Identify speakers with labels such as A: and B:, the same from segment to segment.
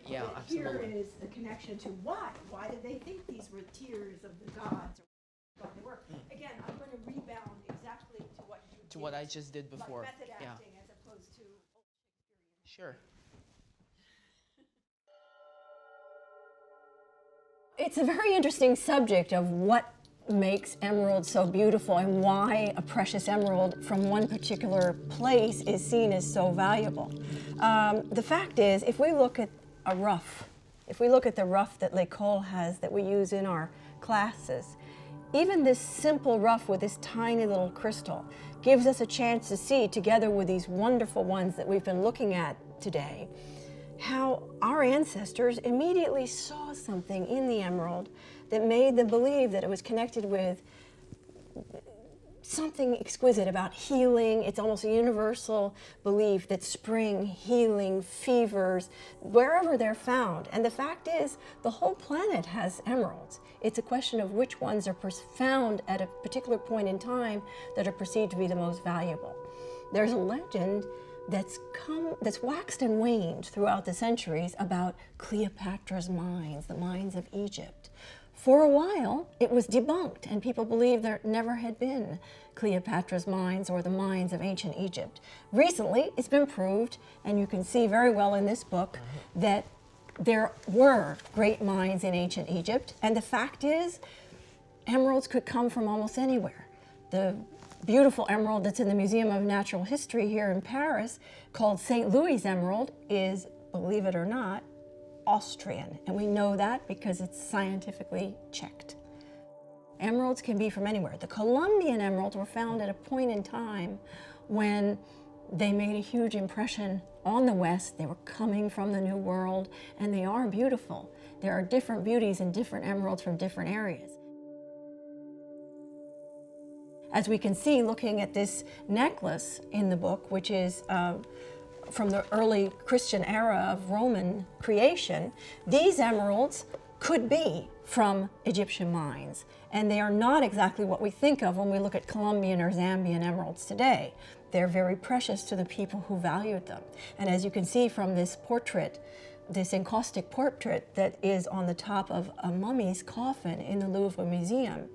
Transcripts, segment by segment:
A: Yeah,
B: But
A: absolutely.
B: here is the connection to why. Why did they think these were tears of the gods? Or what they were. Again, I'm going to rebound exactly to what you did.
A: To what I just did before.
B: Like method
A: Yeah.
B: acting as opposed to
A: Sure.
C: It's a very interesting subject of what makes emeralds so beautiful and why a precious emerald from one particular place is seen as so valuable. The fact is, if we look at a rough, if we look at the rough that L'École has that we use in our classes, even this simple rough with this tiny little crystal gives us a chance to see, together with these wonderful ones that we've been looking at today, how our ancestors immediately saw something in the emerald that made them believe that it was connected with something exquisite about healing. It's almost a universal belief that spring, healing, fevers, wherever they're found. And the fact is, the whole planet has emeralds. It's a question of which ones are found at a particular point in time that are perceived to be the most valuable. There's a legend that's waxed and waned throughout the centuries about Cleopatra's mines, the mines of Egypt. For a while, it was debunked, and people believed there never had been Cleopatra's mines or the mines of ancient Egypt. Recently, it's been proved, and you can see very well in this book, that there were great mines in ancient Egypt, and the fact is, emeralds could come from almost anywhere. The beautiful emerald that's in the Museum of Natural History here in Paris, called St. Louis Emerald, is, believe it or not, Austrian, and we know that because it's scientifically checked. Emeralds can be from anywhere. The Colombian emeralds were found at a point in time when they made a huge impression on the West. They were coming from the New World, and they are beautiful. There are different beauties in different emeralds from different areas. As we can see, looking at this necklace in the book, which is from the early Christian era of Roman creation, these emeralds could be from Egyptian mines. And they are not exactly what we think of when we look at Colombian or Zambian emeralds today. They're very precious to the people who valued them. And as you can see from this portrait, this encaustic portrait that is on the top of a mummy's coffin in the Louvre Museum,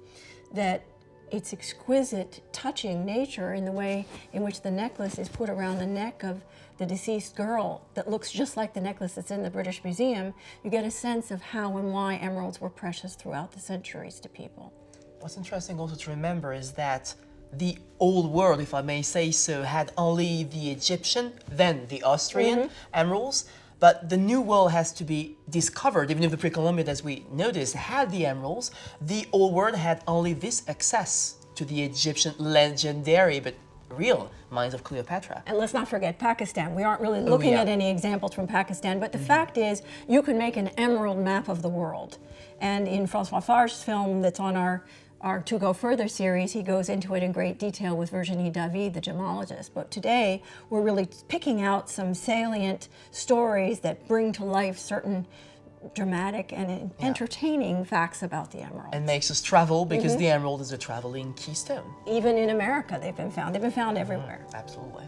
C: that its exquisite, touching nature in the way in which the necklace is put around the neck of the deceased girl that looks just like the necklace that's in the British Museum, you get a sense of how and why emeralds were precious throughout the centuries to people.
A: What's interesting also to remember is that the old world, if I may say so, had only the Egyptian, then the Austrian emeralds, but the new world has to be discovered. Even if the pre-Columbian, as we noticed, had the emeralds, the old world had only this access to the Egyptian legendary but real mines of Cleopatra.
C: And let's not forget Pakistan. We aren't really looking at any examples from Pakistan, but the fact is, you can make an emerald map of the world. And in Francois Farge's film that's on our To Go Further series, he goes into it in great detail with Virginie David, the gemologist. But today, we're really picking out some salient stories that bring to life certain dramatic and entertaining facts about the emerald.
A: And makes us travel because the emerald is a traveling keystone.
C: Even in America, they've been found. They've been found everywhere.
A: Absolutely.